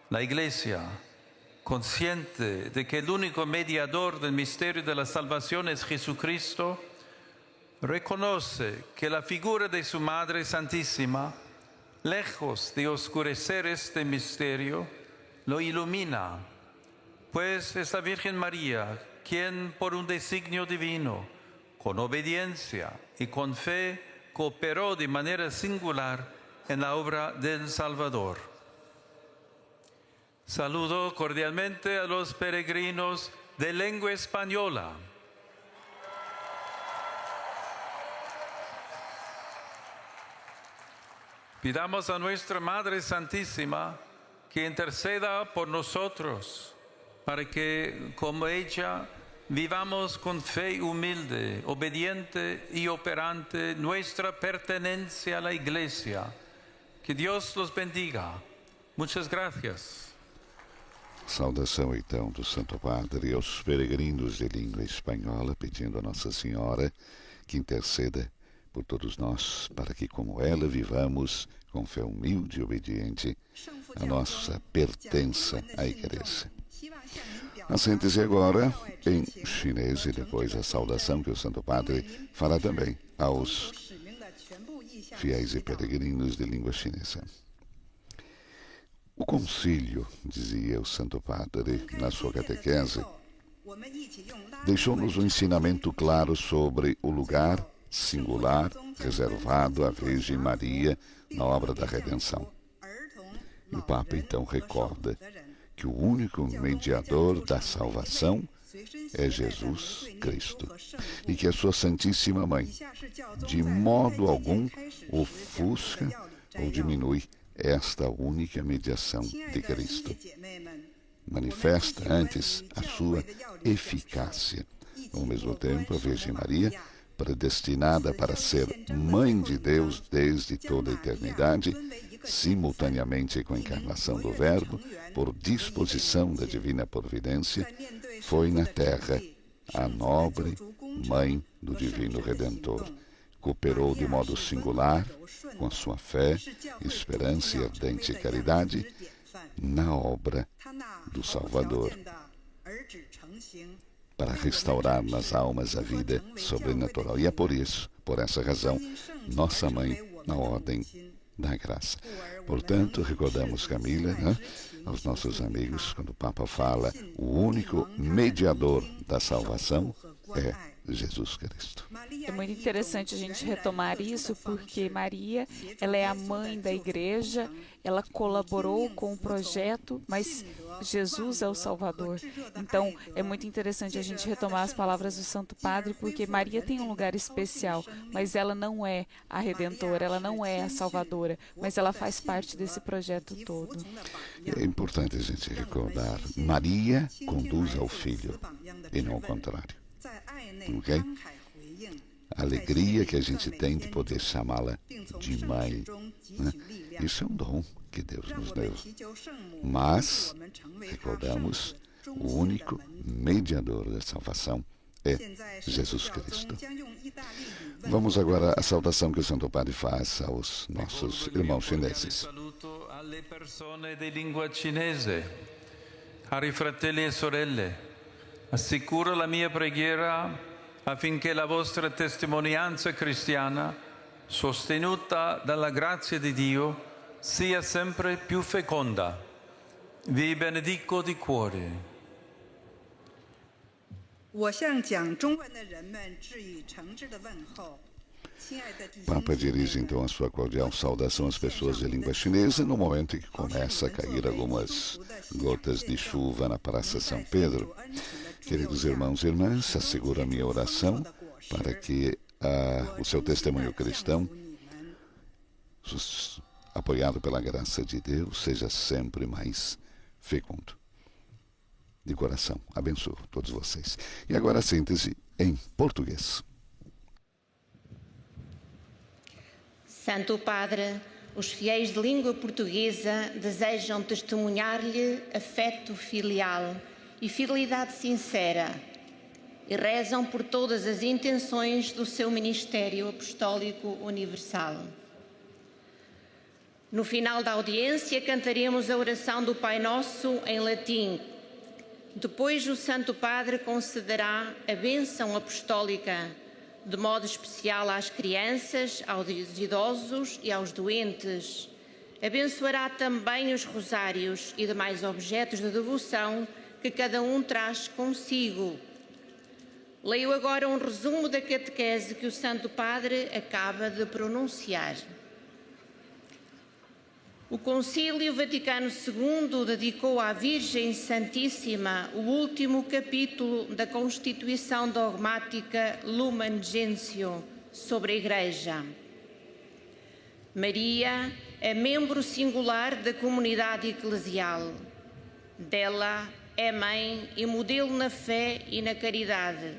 La Iglesia, consciente de que el único mediador del misterio de la salvación es Jesucristo, reconoce que la figura de su Madre Santísima lejos de oscurecer este misterio, lo ilumina, pues es la Virgen María quien por un designio divino, con obediencia y con fe, cooperó de manera singular en la obra del Salvador. Saludo cordialmente a los peregrinos de lengua española. Pidamos a nuestra Madre Santísima que interceda por nosotros, para que, como ella, vivamos con fe humilde, obediente y operante nuestra pertenencia a la Iglesia. Que Dios los bendiga. Muchas gracias. Saudação então do Santo Padre aos peregrinos de língua espanhola, pedindo a Nossa Senhora que interceda por todos nós, para que, como ela, vivamos com fé humilde e obediente a nossa pertença à Igreja. Assente-se agora em chinês e depois a saudação que o Santo Padre fará também aos fiéis e peregrinos de língua chinesa. O concílio, dizia o Santo Padre na sua catequese, deixou-nos um ensinamento claro sobre o lugar singular reservado à Virgem Maria na obra da redenção. E o Papa então recorda que o único mediador da salvação é Jesus Cristo e que a sua Santíssima Mãe de modo algum ofusca ou diminui esta única mediação de Cristo. Manifesta antes a sua eficácia. Ao mesmo tempo, a Virgem Maria, predestinada para ser Mãe de Deus desde toda a eternidade, simultaneamente com a encarnação do Verbo, por disposição da divina providência, foi na terra a nobre Mãe do Divino Redentor. Cooperou de modo singular, com a sua fé, esperança e ardente caridade, na obra do Salvador, para restaurar nas almas a vida sobrenatural. E é por isso, por essa razão, nossa Mãe na ordem da graça. Portanto, recordamos, Camila, aos nossos amigos, quando o Papa fala, o único mediador da salvação é Jesus Cristo. É muito interessante a gente retomar isso, porque Maria, ela é a mãe da igreja, ela colaborou com o projeto, mas Jesus é o Salvador. Então, é muito interessante a gente retomar as palavras do Santo Padre, porque Maria tem um lugar especial, mas ela não é a Redentora, ela não é a Salvadora, mas ela faz parte desse projeto todo. É importante a gente recordar, Maria conduz ao Filho, e não ao contrário. Ok? A alegria que a gente tem de poder chamá-la de mãe, né? Isso é um dom que Deus nos deu. Mas, recordamos, o único mediador da salvação é Jesus Cristo. Vamos agora à saudação que o Santo Padre faz aos nossos irmãos chineses. Saluto alle persone di lingua cinese, cari fratelli e sorelle. Assicuro la mia preghiera affinché la vostra testimonianza cristiana, sostenuta dalla grazia di Dio, sia sempre più feconda. Vi benedico di cuore. 我向讲中文的人们致以诚挚的问候。 Papa dirige então a sua cordial saudação às pessoas de língua chinesa no momento em que começa a cair algumas gotas de chuva na Praça São Pedro. Queridos irmãos e irmãs, asseguro a minha oração para que o seu testemunho cristão, apoiado pela graça de Deus, seja sempre mais fecundo. De coração, abençoo todos vocês. E agora a síntese em português. Santo Padre, os fiéis de língua portuguesa desejam testemunhar-lhe afeto filial e fidelidade sincera e rezam por todas as intenções do seu ministério apostólico universal. No final da audiência, cantaremos a oração do Pai Nosso em latim. Depois, o Santo Padre concederá a bênção apostólica, de modo especial às crianças, aos idosos e aos doentes, abençoará também os rosários e demais objetos de devoção que cada um traz consigo. Leio agora um resumo da catequese que o Santo Padre acaba de pronunciar. O Concílio Vaticano II dedicou à Virgem Santíssima o último capítulo da Constituição Dogmática Lumen Gentium sobre a Igreja. Maria é membro singular da comunidade eclesial. Dela é mãe e modelo na fé e na caridade.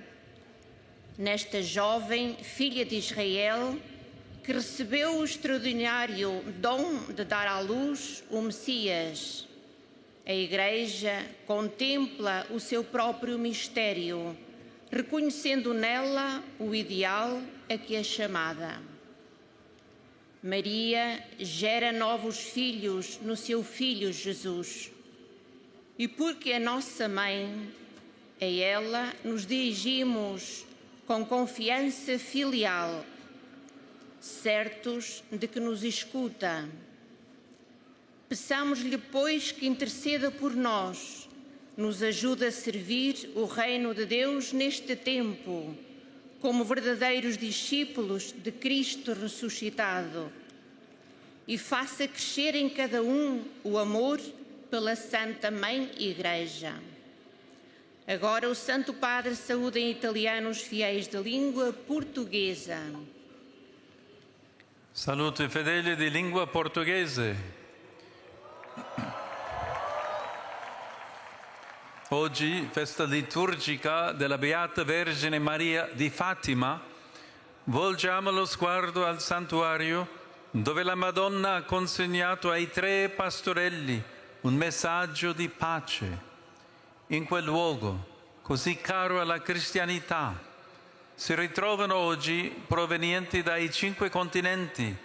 Nesta jovem filha de Israel, que recebeu o extraordinário dom de dar à luz o Messias, a Igreja contempla o seu próprio mistério, reconhecendo nela o ideal a que é chamada. Maria gera novos filhos no seu Filho Jesus. E porque é nossa mãe, a ela nos dirigimos com confiança filial, certos de que nos escuta. Peçamos-lhe, pois, que interceda por nós, nos ajude a servir o reino de Deus neste tempo, como verdadeiros discípulos de Cristo ressuscitado, e faça crescer em cada um o amor pela Santa Mãe Igreja. Agora o Santo Padre saúda em italiano os fiéis de língua portuguesa. Saluto i fedeli di lingua portoghese. Oggi, festa liturgica della Beata Vergine Maria di Fatima, volgiamo lo sguardo al santuario dove la Madonna ha consegnato ai 3 pastorelli un messaggio di pace. In quel luogo, così caro alla cristianità, si ritrovano oggi, provenienti dai 5 continenti,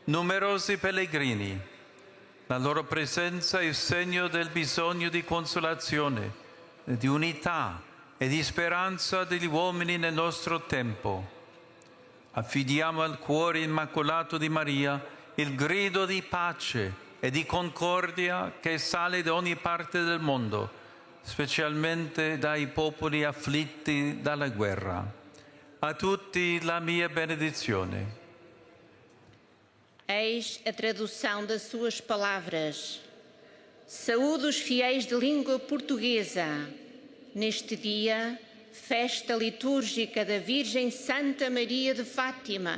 numerosi pellegrini. La loro presenza è segno del bisogno di consolazione, di unità e di speranza degli uomini nel nostro tempo. Affidiamo al cuore immacolato di Maria il grido di pace e di concordia che sale da ogni parte del mondo, specialmente dai popoli afflitti dalla guerra. A tutti la mia benedizione. Eis a tradução das suas palavras. Saúde os fiéis de língua portuguesa. Neste dia, festa litúrgica da Virgem Santa Maria de Fátima.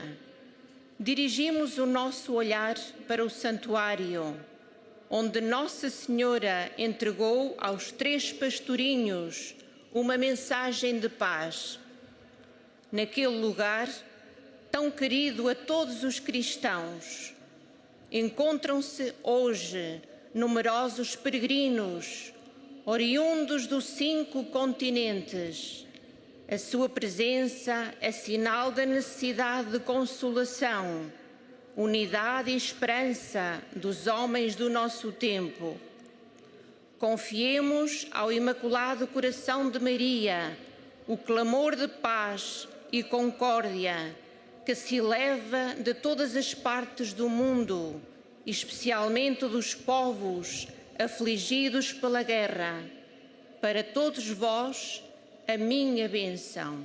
Dirigimos o nosso olhar para o santuário, onde Nossa Senhora entregou aos 3 pastorinhos uma mensagem de paz. Naquele lugar, tão querido a todos os cristãos, encontram-se hoje numerosos peregrinos, oriundos dos 5 continentes. A sua presença é sinal da necessidade de consolação, unidade e esperança dos homens do nosso tempo. Confiemos ao Imaculado Coração de Maria o clamor de paz e concórdia que se eleva de todas as partes do mundo, especialmente dos povos afligidos pela guerra. Para todos vós, a minha bênção.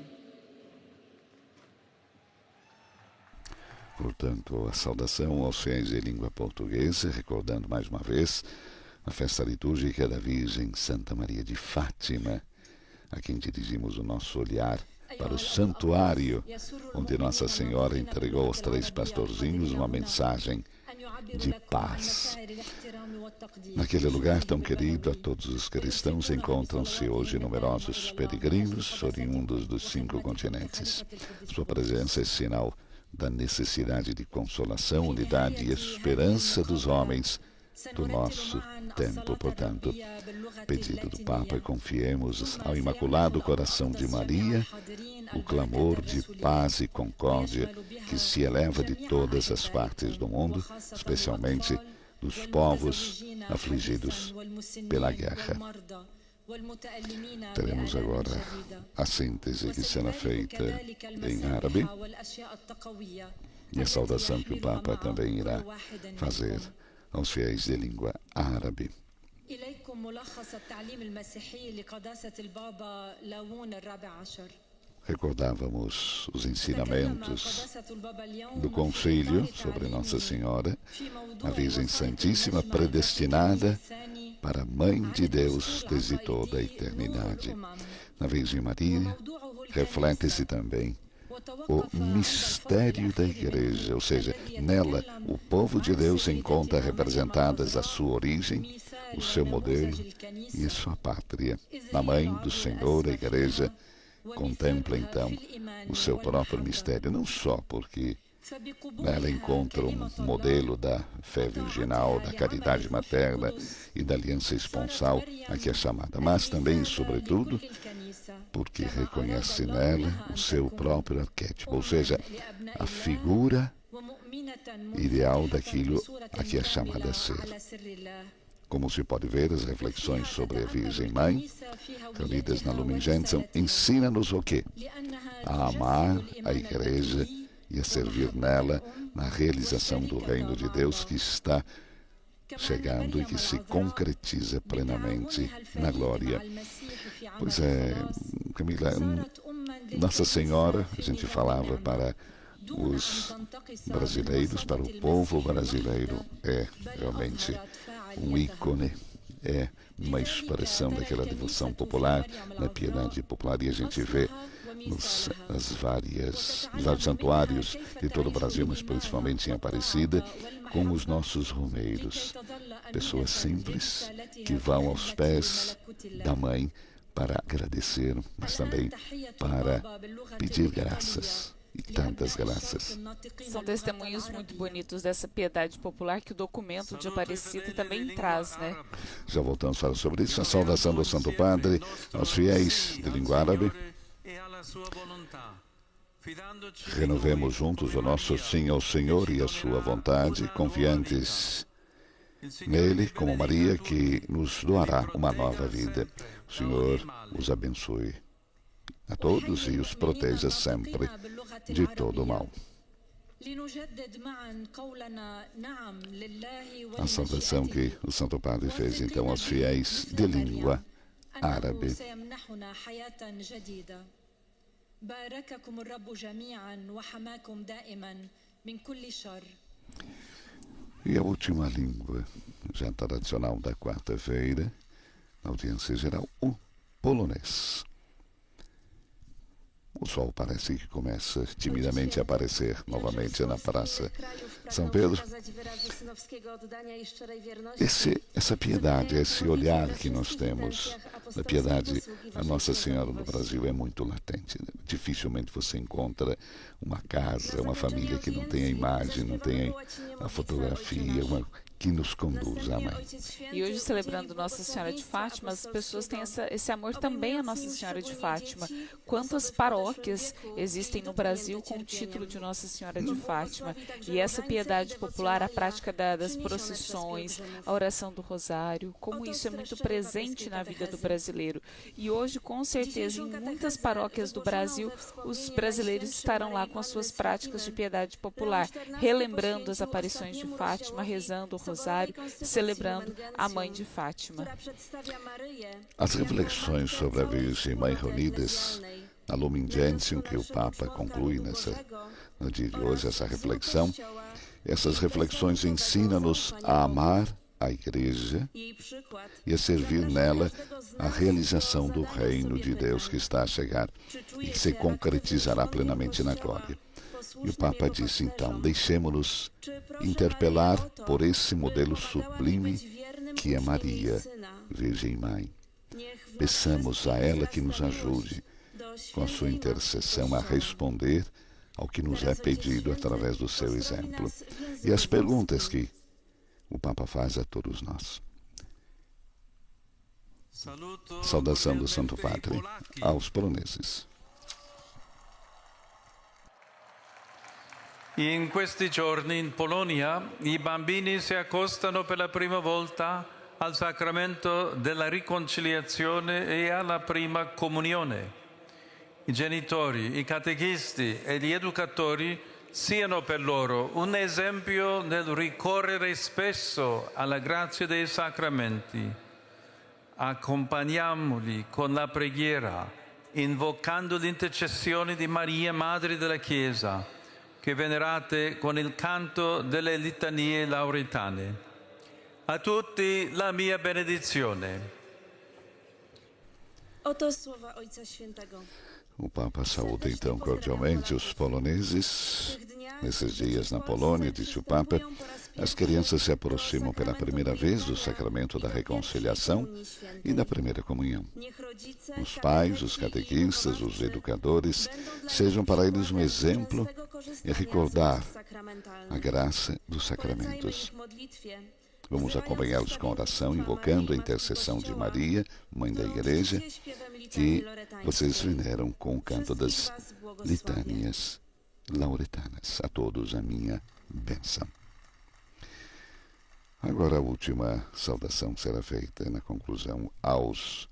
Portanto, a saudação aos fiéis de língua portuguesa, recordando mais uma vez a festa litúrgica da Virgem Santa Maria de Fátima, a quem dirigimos o nosso olhar para o santuário, onde Nossa Senhora entregou aos 3 pastorzinhos uma mensagem de paz. Naquele lugar tão querido a todos os cristãos, encontram-se hoje numerosos peregrinos oriundos dos 5 continentes. Sua presença é sinal da necessidade de consolação, unidade e esperança dos homens do nosso tempo. Portanto, pedido do Papa, confiemos ao Imaculado Coração de Maria o clamor de paz e concórdia que se eleva de todas as partes do mundo, especialmente dos povos afligidos pela guerra. Teremos agora a síntese que será feita em árabe e a saudação que o Papa também irá fazer aos fiéis de língua árabe. إليكم ملخص التعليم المسيحي لقداسة البابا لاون الرابع عشر. Recordávamos os ensinamentos do Concílio sobre Nossa Senhora, a Virgem Santíssima predestinada para a Mãe de Deus desde toda a eternidade. Na Virgem Maria, reflete-se também o mistério da Igreja, ou seja, nela o povo de Deus encontra representadas a sua origem, o seu modelo e a sua pátria. Na Mãe do Senhor, a Igreja contempla então o seu próprio mistério, não só porque nela encontra um modelo da fé virginal, da caridade materna e da aliança esponsal, a que é chamada, mas também e sobretudo porque reconhece nela o seu próprio arquétipo, ou seja, a figura ideal daquilo a que é chamada a ser. Como se pode ver, as reflexões sobre a Virgem Mãe, lidas na Lumen Gentium, ensina-nos o quê? A amar a Igreja e a servir nela na realização do reino de Deus que está chegando e que se concretiza plenamente na glória. Pois é, Camila, Nossa Senhora, a gente falava para os brasileiros, para o povo brasileiro, é realmente um ícone, é uma expressão daquela devoção popular, da piedade popular, e a gente vê nos vários santuários de todo o Brasil, mas principalmente em Aparecida, com os nossos romeiros, pessoas simples que vão aos pés da Mãe para agradecer, mas também para pedir graças. E tantas graças. São testemunhos muito bonitos dessa piedade popular que o documento de Aparecida também traz, né? Já voltamos a falar sobre isso. A saudação do Santo Padre aos fiéis de língua árabe. Renovemos juntos o nosso sim ao Senhor e a sua vontade, confiantes nele, como Maria, que nos doará uma nova vida. O Senhor os abençoe a todos e os proteja sempre de todo o mal. A saudação que o Santo Padre fez então aos fiéis de língua árabe. E a última língua, já tradicional da quarta-feira, na audiência geral, o polonês. O sol parece que começa timidamente a aparecer novamente na Praça São Pedro. Essa piedade, esse olhar que nós temos da piedade a Nossa Senhora no Brasil é muito latente. Dificilmente você encontra uma casa, uma família que não tenha imagem, não tenha a fotografia, que nos conduz à Mãe. E hoje, celebrando Nossa Senhora de Fátima, as pessoas têm esse amor também a Nossa Senhora de Fátima. Quantas paróquias existem no Brasil com o título de Nossa Senhora de Fátima? E essa piedade popular, a prática das procissões, a oração do rosário, como isso é muito presente na vida do brasileiro. E hoje, com certeza, em muitas paróquias do Brasil, os brasileiros estarão lá com as suas práticas de piedade popular, relembrando as aparições de Fátima, rezando o rosário, celebrando a Mãe de Fátima. As reflexões sobre a Virgem Mãe reunidas na Lumen Gentium, que o Papa conclui no dia de hoje, essas reflexões ensinam-nos a amar a Igreja e a servir nela a realização do reino de Deus que está a chegar e que se concretizará plenamente na glória. E o Papa disse, então, deixemo-nos interpelar por esse modelo sublime que é Maria, Virgem Mãe. Peçamos a ela que nos ajude, com a sua intercessão, a responder ao que nos é pedido através do seu exemplo. E as perguntas que o Papa faz a todos nós. Saudação do Santo Padre aos poloneses. In questi giorni in Polonia i bambini si accostano per la prima volta al sacramento della riconciliazione e alla prima comunione. I genitori, i catechisti e gli educatori siano per loro un esempio nel ricorrere spesso alla grazia dei sacramenti. Accompagniamoli con la preghiera, invocando l'intercessione di Maria, Madre della Chiesa, che venerate con il canto delle litanie lauretane. A tutti la mia benedizione. Oto słowa Ojca Świętego. O Papa saúda então cordialmente os poloneses. Nesses dias na Polônia, disse o Papa, as crianças se aproximam pela primeira vez do sacramento da reconciliação e da primeira comunhão. Os pais, os catequistas, os educadores, sejam para eles um exemplo e recordar a graça dos sacramentos. Vamos acompanhá-los com oração, invocando a intercessão de Maria, Mãe da Igreja, que vocês veneram com o canto das litânias lauretanas. A todos a minha bênção. Agora a última saudação será feita na conclusão aos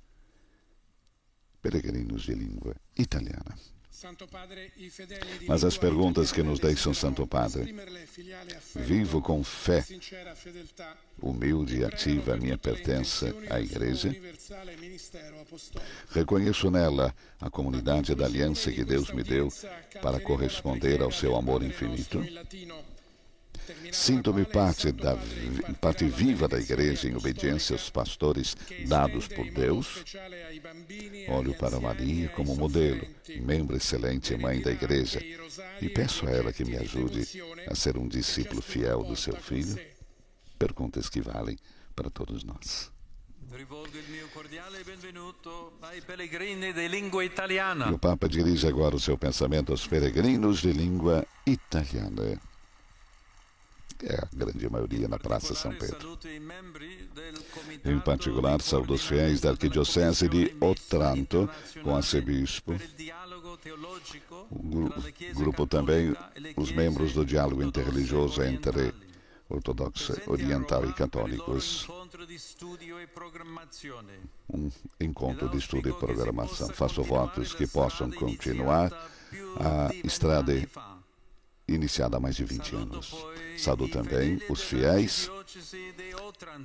peregrinos de língua italiana. Mas as perguntas que nos deixam Santo Padre: vivo com fé, humilde e ativa a minha pertença à Igreja? Reconheço nela a comunidade da aliança que Deus me deu para corresponder ao seu amor infinito? Sinto-me parte viva da Igreja em obediência aos pastores dados por Deus? Olho para Maria como modelo, membro excelente e mãe da Igreja, e peço a ela que me ajude a ser um discípulo fiel do seu Filho? Perguntas que valem para todos nós. E o Papa dirige agora o seu pensamento aos peregrinos de língua italiana. É a grande maioria na Praça São Pedro. Em particular, saúdo os fiéis da Arquidiocese de Otranto, com arcebispo. O grupo também, os membros do diálogo interreligioso entre ortodoxo, oriental e católicos. Um encontro de estudo e programação. Faço votos que possam continuar a estrada iniciada há mais de 20 anos. Saúdo também os fiéis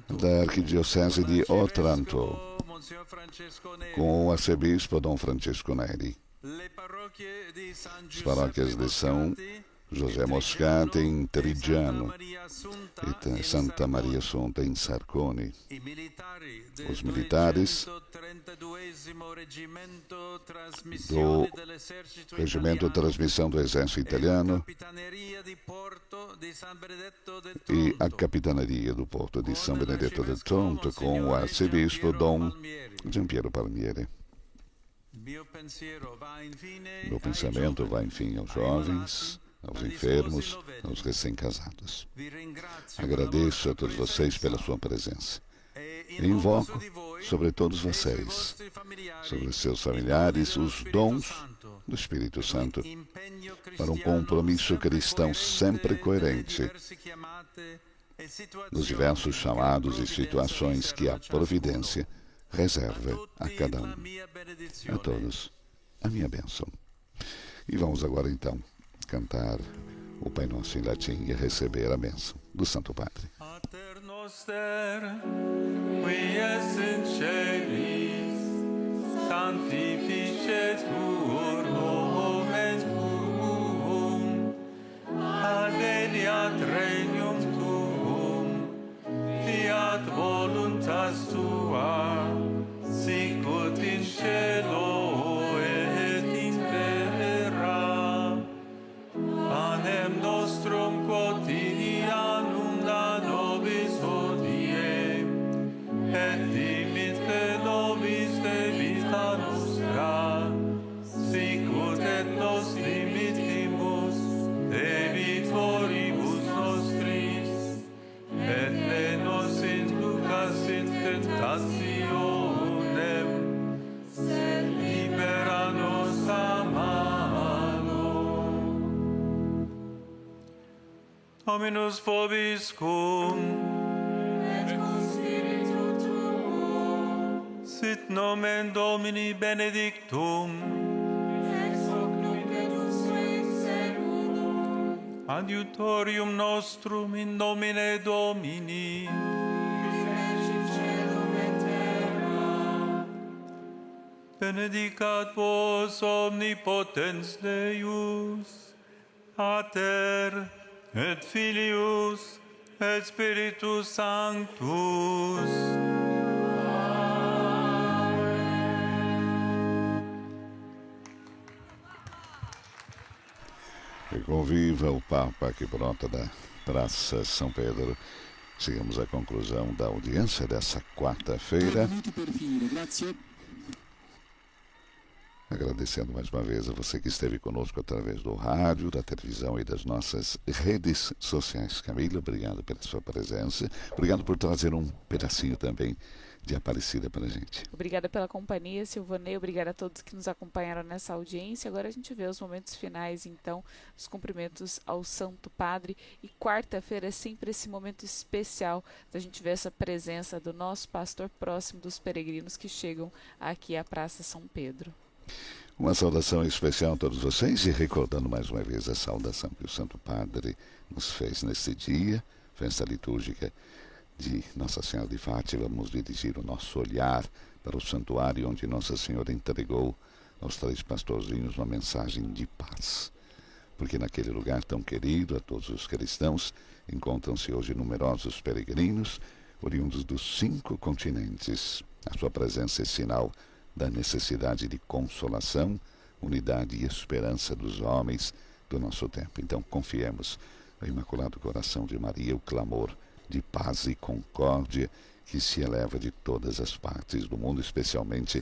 da Arquidiocese de Otranto, com o arcebispo Dom Francesco Neri. As paróquias de São José Moscati em Trigiano e Santa Maria Assunta em Sarconi. Os militares do Regimento de Transmissão do Exército Italiano e a Capitanaria do Porto de São Benedetto del Tronto, com o arcebispo Dom Giampiero Palmieri. Meu pensamento vai, enfim, aos jovens, aos enfermos, aos recém-casados. Agradeço a todos vocês pela sua presença. E invoco sobre todos vocês, sobre seus familiares, os dons do Espírito Santo, para um compromisso cristão sempre coerente nos diversos chamados e situações que a providência reserva a cada um. A todos a minha bênção. E vamos agora então cantar o Pai Nosso em latim e receber a bênção do Santo Padre. Pater noster, qui es in celis, sanctificetur nomen tuum, adveniat regnum tuum, fiat voluntas tua, sicut in cielo et in terra. Panem nostrum quotidianum da nobis hodie, et dimitte nobis debita nostra, sicut et nos dimittimus debitoribus nostris, et ne nos inducas in tentationem, sed libera nos a malo. Dominus vobiscum, et cum spiritu tuo, sit nomen Domini benedictum, ex hoc nunc et usque in saeculum. Adiutorium nostrum in nomine Domini. Benedicat vos omnipotens Deus, Pater et Filius et Spiritus Sanctus. E conviva o Papa que brota da Praça São Pedro. Chegamos à conclusão da audiência dessa quarta-feira. Agradecendo mais uma vez a você que esteve conosco através do rádio, da televisão e das nossas redes sociais. Camila, obrigado pela sua presença. Obrigado por trazer um pedacinho também de Aparecida para a gente. Obrigada pela companhia, Silvanei. Obrigada a todos que nos acompanharam nessa audiência. Agora a gente vê os momentos finais, então, os cumprimentos ao Santo Padre. E quarta-feira é sempre esse momento especial da gente ver essa presença do nosso pastor próximo dos peregrinos que chegam aqui à Praça São Pedro. Uma saudação especial a todos vocês e recordando mais uma vez a saudação que o Santo Padre nos fez nesse dia, festa litúrgica de Nossa Senhora de Fátima. Vamos dirigir o nosso olhar para o santuário onde Nossa Senhora entregou aos 3 pastorzinhos uma mensagem de paz. Porque naquele lugar tão querido a todos os cristãos encontram-se hoje numerosos peregrinos oriundos dos 5 continentes. A sua presença é sinal da necessidade de consolação, unidade e esperança dos homens do nosso tempo. Então confiemos no Imaculado Coração de Maria, o clamor de paz e concórdia que se eleva de todas as partes do mundo, especialmente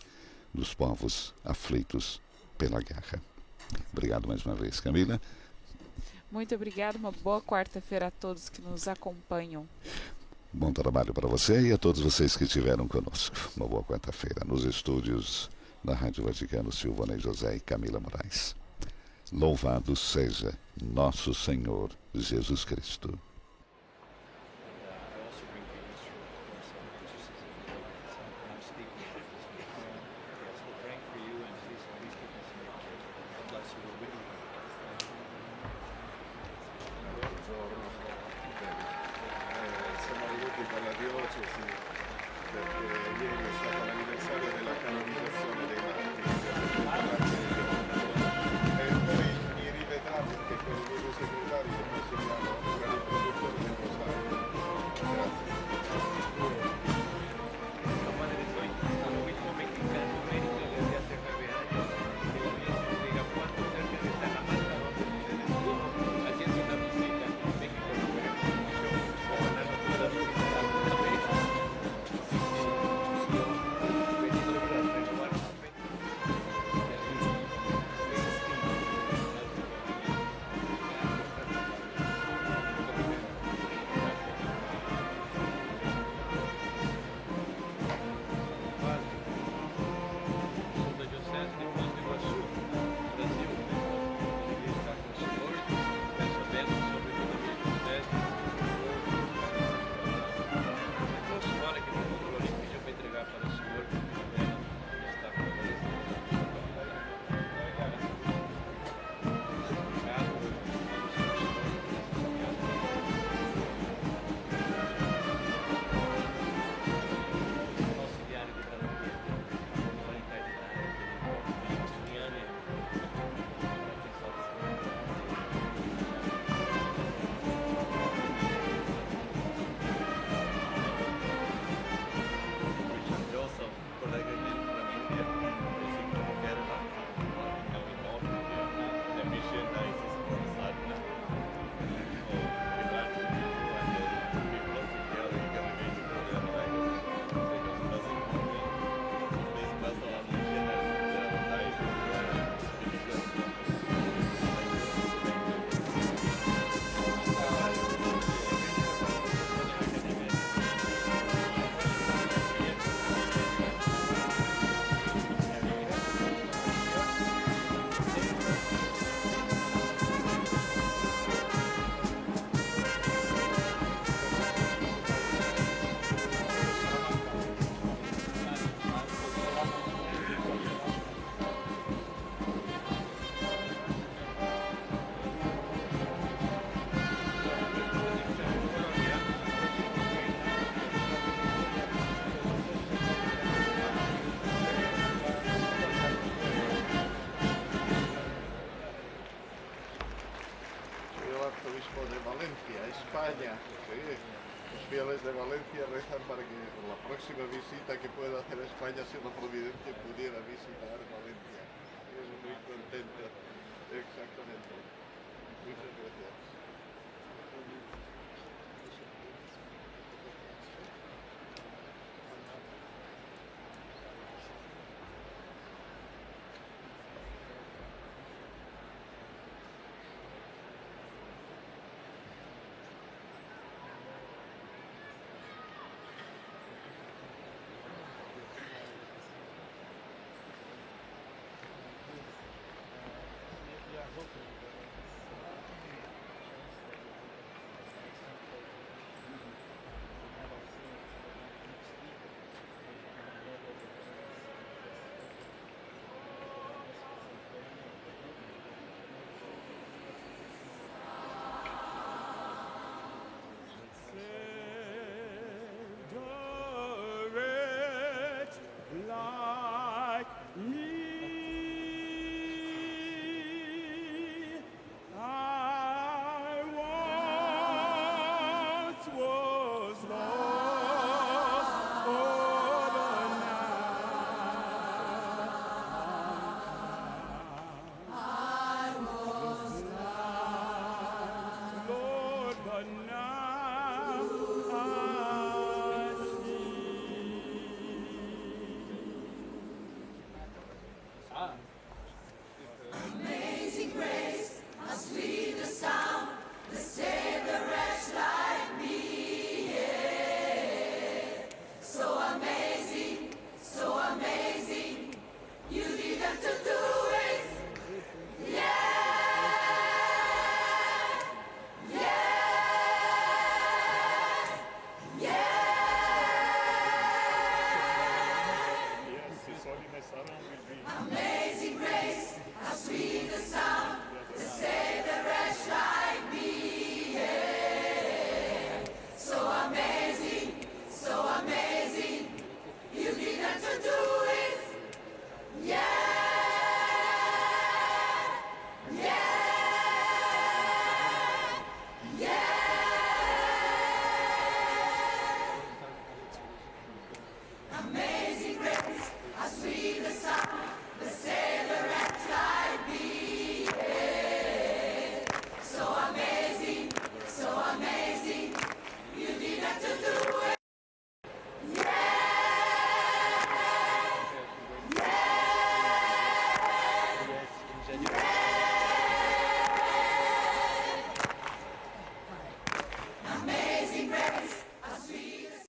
dos povos aflitos pela guerra. Obrigado mais uma vez, Camila. Muito obrigado, uma boa quarta-feira a todos que nos acompanham. Bom trabalho para você e a todos vocês que estiveram conosco. Uma boa quarta-feira nos estúdios da Rádio Vaticano, Silvanei José e Camila Moraes. Louvado seja nosso Senhor Jesus Cristo. Perché con il mio segretario possiamo organizzare visita que puedo hacer a España si la Providencia pudiera visitar Valencia. Estoy muy contento. Exactamente. Muchas gracias. Amazing grace, how sweet the sound, to save the wretch.